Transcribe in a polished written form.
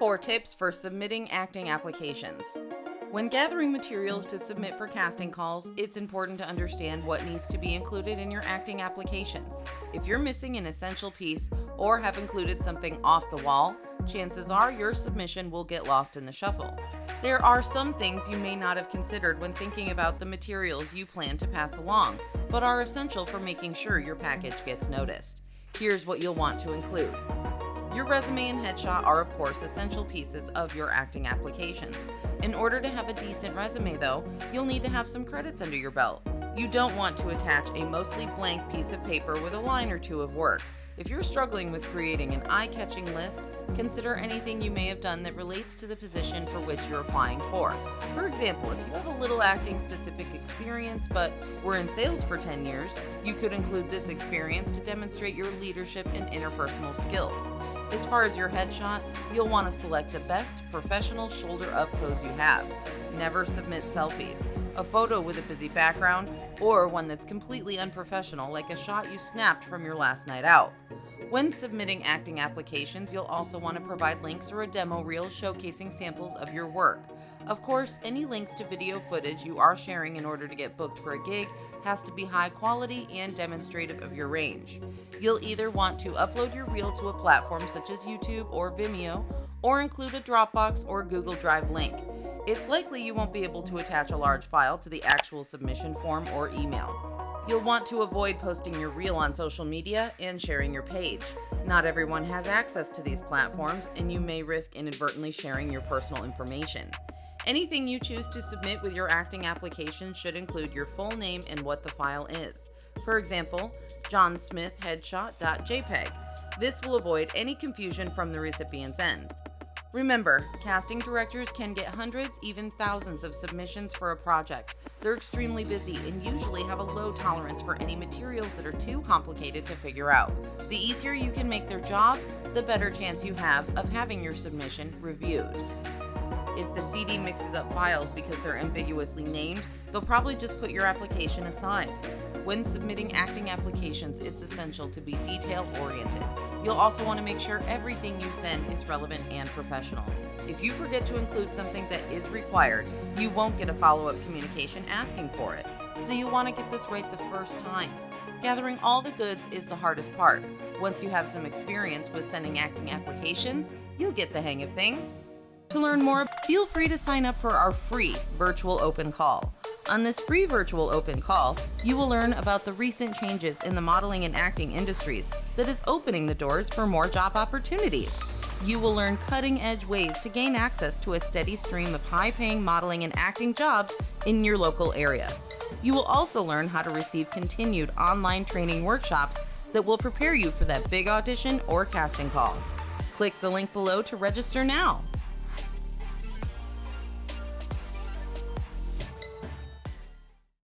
4 tips for submitting acting applications. When gathering materials to submit for casting calls, it's important to understand what needs to be included in your acting applications. If you're missing an essential piece or have included something off the wall, chances are your submission will get lost in the shuffle. There are some things you may not have considered when thinking about the materials you plan to pass along, but are essential for making sure your package gets noticed. Here's what you'll want to include. Your resume and headshot are, of course, essential pieces of your acting applications. In order to have a decent resume, though, you'll need to have some credits under your belt. You don't want to attach a mostly blank piece of paper with a line or two of work. If you're struggling with creating an eye-catching list, consider anything you may have done that relates to the position for which you're applying for. For example, if you have a little acting-specific experience but were in sales for 10 years, you could include this experience to demonstrate your leadership and interpersonal skills. As far as your headshot, you'll want to select the best professional shoulder-up pose you have. Never submit selfies, a photo with a busy background, or one that's completely unprofessional like a shot you snapped from your last night out. When submitting acting applications, you'll also want to provide links or a demo reel showcasing samples of your work. Of course, any links to video footage you are sharing in order to get booked for a gig has to be high quality and demonstrative of your range. You'll either want to upload your reel to a platform such as YouTube or Vimeo, or include a Dropbox or Google Drive link. It's likely you won't be able to attach a large file to the actual submission form or email. You'll want to avoid posting your reel on social media and sharing your page. Not everyone has access to these platforms, and you may risk inadvertently sharing your personal information. Anything you choose to submit with your acting application should include your full name and what the file is. For example, johnsmithheadshot.jpg. This will avoid any confusion from the recipient's end. Remember, casting directors can get hundreds, even thousands of submissions for a project. They're extremely busy and usually have a low tolerance for any materials that are too complicated to figure out. The easier you can make their job, the better chance you have of having your submission reviewed. If the CD mixes up files because they're ambiguously named, they'll probably just put your application aside. When submitting acting applications, it's essential to be detail-oriented. You'll also want to make sure everything you send is relevant and professional. If you forget to include something that is required, you won't get a follow-up communication asking for it. So you want to get this right the first time. Gathering all the goods is the hardest part. Once you have some experience with sending acting applications, you'll get the hang of things. To learn more, feel free to sign up for our free virtual open call. On this free virtual open call, you will learn about the recent changes in the modeling and acting industries that is opening the doors for more job opportunities. You will learn cutting-edge ways to gain access to a steady stream of high-paying modeling and acting jobs in your local area. You will also learn how to receive continued online training workshops that will prepare you for that big audition or casting call. Click the link below to register now.